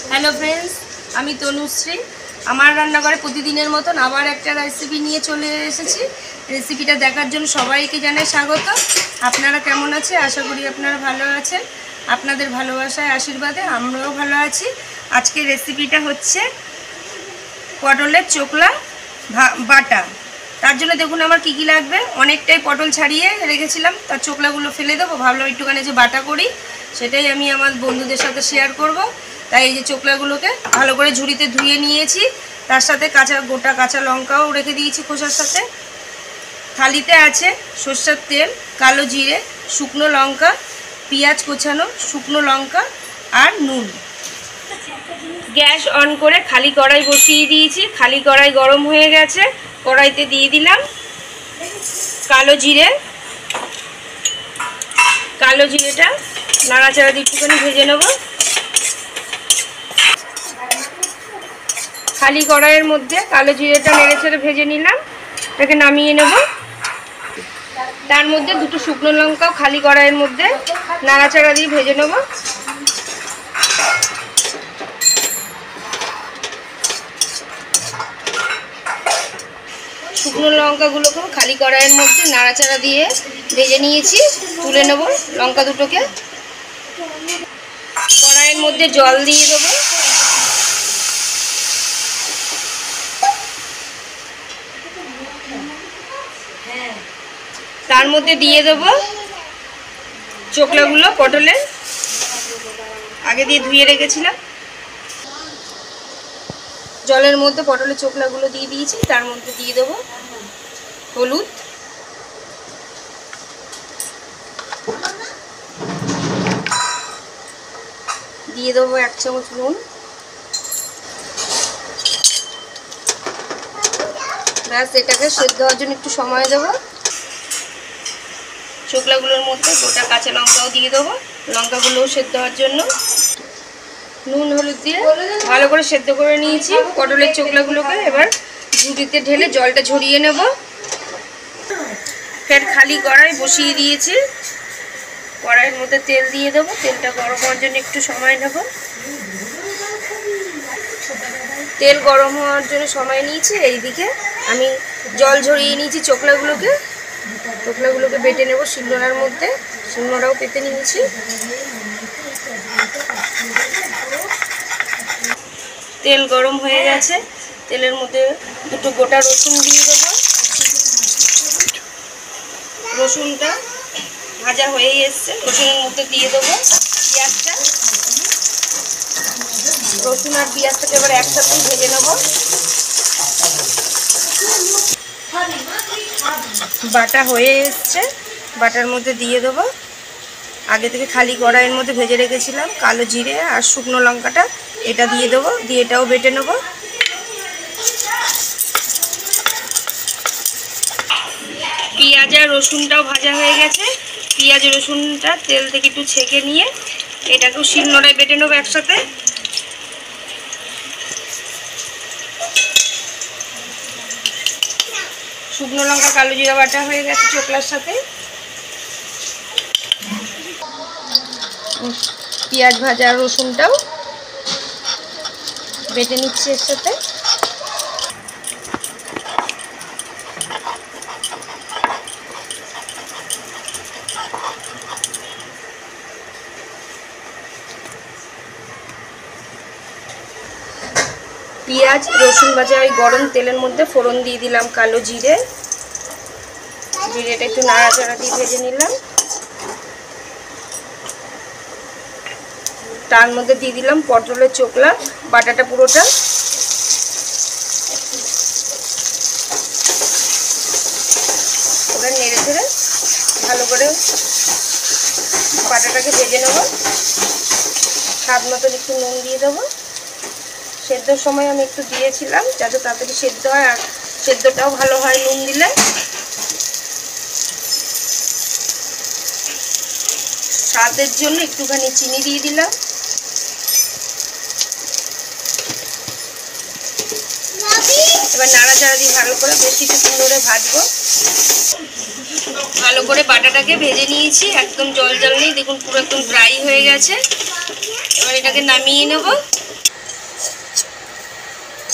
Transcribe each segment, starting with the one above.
Hello friends, আমি তনুশ্রী। আমার রান্নাঘরে প্রতিদিনের মতন আবার একটা রেসিপি নিয়ে চলে এসেছি। রেসিপিটা দেখার জন্য সবাইকে জানাই স্বাগত। আপনারা কেমন আছেন? আশা করি আপনারা ভালো আছেন। আপনাদের ভালোবাসায় আশীর্বাদে আমরাও ভালো আছি। আজকে রেসিপিটা হচ্ছে পটলের চোকলা বাটা। তার জন্য দেখুন আমার কি কি লাগবে। অনেকটাই পটল ছাড়িয়ে রেখেছিলাম, তার চোকলাগুলো ফেলে দেবো, ভাবলাম একটুখানি যে বাটা করি, সেটাই আমি আমার বন্ধুদের সাথে শেয়ার করব। তাই এই যে চোকলাগুলোকে ভালো করে ঝুড়িতে ধুয়ে নিয়েছি, তার সাথে গোটা কাঁচা লঙ্কাও রেখে দিয়েছি খোসার সাথে। থালিতে আছে সরষের তেল, কালো জিরে, শুকনো লঙ্কা, পেঁয়াজ কোচানো, শুকনো লঙ্কা আর নুন। গ্যাস অন করে খালি কড়াই বসিয়ে দিয়েছি। খালি কড়াই গরম হয়ে গেছে। কড়াইতে দিয়ে দিলাম কালো জিরেটা নাড়াচাড়া দিয়ে একটুখানি ভেজে নেব। খালি কড়াইয়ের মধ্যে কালো জিরেটা নেড়েচেড়ে ভেজে নিলাম, এটাকে নামিয়ে নেব। তার মধ্যে দুটো শুকনো লঙ্কাও খালি কড়াইয়ের মধ্যে নাড়াচাড়া দিয়ে ভেজে নেব। শুকনো লঙ্কাগুলোকেও খালি কড়াইয়ের মধ্যে নাড়াচাড়া দিয়ে ভেজে নিয়েছি, তুলে নেব লঙ্কা দুটোকে। কড়াইয়ের মধ্যে জল দিয়ে দেবো। তার মধ্যে দিয়ে দেবো চোকলাগুলো, পটলের আগে দিয়ে ধুয়ে রেখেছিলাম। জলের মধ্যে পটলের চোকলাগুলো দিয়ে দিয়েছি। তার মধ্যে দিয়ে দেবো হলুদ, দিয়ে দেবো 1 চামচ নুন, ব্যাস এটাকে সেদ্ধ হওয়ার জন্য একটু সময় দেবো। চোকলাগুলোর মধ্যে গোটা কাঁচা লঙ্কাও দিয়ে দেবো, লঙ্কাগুলোও সেদ্ধ হওয়ার জন্য। নুন হলুদ দিয়ে ভালো করে সেদ্ধ করে নিয়েছি পটলের চোকলাগুলোকে। এবার ঝুড়িতে ঢেলে জলটা ঝরিয়ে নেব। ফের খালি কড়াই বসিয়ে দিয়েছি। কড়াইয়ের মধ্যে তেল দিয়ে দেবো। তেলটা গরম হওয়ার জন্য একটু সময় নেব। তেল গরম হওয়ার জন্য সময় নিয়েছি। এইদিকে আমি জল ঝরিয়ে নিয়েছি চোকলাগুলোকে বেটে নেব শিলনোড়ার মধ্যে। শিলনোড়াও পেতে নিয়েছি। তেল গরম হয়ে গেছে। তেলের মধ্যে দুটো গোটা রসুন দিয়ে দেবো। রসুনটা ভাজা হয়ে এসছে। রসুনের মধ্যে দিয়ে দেবো পেঁয়াজটা। রসুন আর পেঁয়াজটাকে এবার একসাথেই ভেজে নেব। বাটা হয়ে এসছে, বাটার মধ্যে দিয়ে দেবো আগে থেকে খালি কড়াইয়ের মধ্যে ভেজে রেখেছিলাম কালো জিরে আর শুকনো লঙ্কাটা, এটা দিয়ে দেবো। দিয়ে এটাও বেটে নেব। পেঁয়াজ আর রসুনটাও ভাজা হয়ে গেছে। পেঁয়াজ রসুনটা তেল থেকে একটু ছেঁকে নিয়ে এটাকেও শিলনোড়ায় বেটে নেবো একসাথে। শুকনো লঙ্কা কালো জিরা বাটা হয়ে গেছে চোকলার সাথে। পেঁয়াজ ভাজা রসুনটাও বেটে নিচ্ছি এর সাথে। পেঁয়াজ রসুন ভাজা ওই গরম তেলের মধ্যে ফোড়ন দিয়ে দিলাম কালো জিরেটা একটু নাড়াচাড়া দিয়ে ভেজে নিলাম। তার মধ্যে দিয়ে দিলাম পটলের চোকলা বাটাটা পুরোটা। ওটা নেড়ে চেড়ে ভালো করে বাটাটাকে ভেজে নেব। স্বাদ মতন একটু নুন দিয়ে দেবো। সেদ্ধর সময় আমি একটু দিয়েছিলাম যাতে তাড়াতাড়ি সেদ্ধ হয়, আর সেদ্ধটাও ভালো হয় নুন দিলে। স্বাদের জন্য একটুখানি চিনি দিয়ে দিলাম। এবার নাড়াচাড়া দিয়ে ভালো করে বেশ কিছুক্ষণ ধরে ভাজবো। ভালো করে বাটাটাকে ভেজে নিয়েছি, একদম জল নেই, দেখুন পুরো একদম ড্রাই হয়ে গেছে। এবার এটাকে নামিয়ে নেব।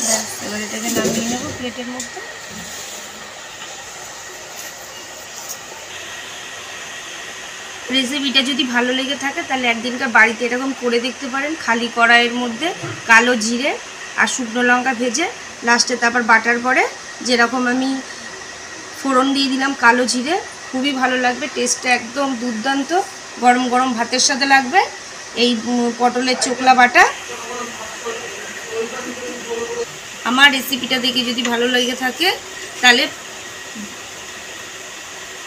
ব্যাস এবার এটাকে নামিয়ে নেব প্লেটের মধ্যে। রেসিপিটা যদি ভালো লেগে থাকে তাহলে একদিনকার বাড়িতে এরকম করে দেখতে পারেন। খালি কড়াইয়ের মধ্যে কালো জিরে আর শুকনো লঙ্কা ভেজে লাস্টে তারপর বাটার পরে যেরকম আমি ফোড়ন দিয়ে দিলাম কালো জিরে, খুবই ভালো লাগবে, টেস্টটা একদম দুর্দান্ত, গরম গরম ভাতের সাথে লাগবে। এই পটলের চোকলা বাটা। আমার রেসিপিটা দেখে যদি ভালো লেগে থাকে তাহলে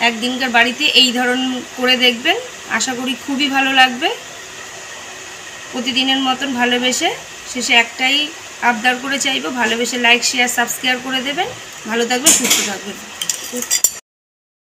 একদিনকার বাড়িতে এই ধরন করে দেখবেন, আশা করি খুবই ভালো লাগবে। প্রতিদিনের মতন ভালোবেসে শেষে একটাই আবদার করে চাইবো, ভালোবেসে লাইক শেয়ার সাবস্ক্রাইব করে দেবেন। ভালো থাকবেন, সুস্থ থাকবেন।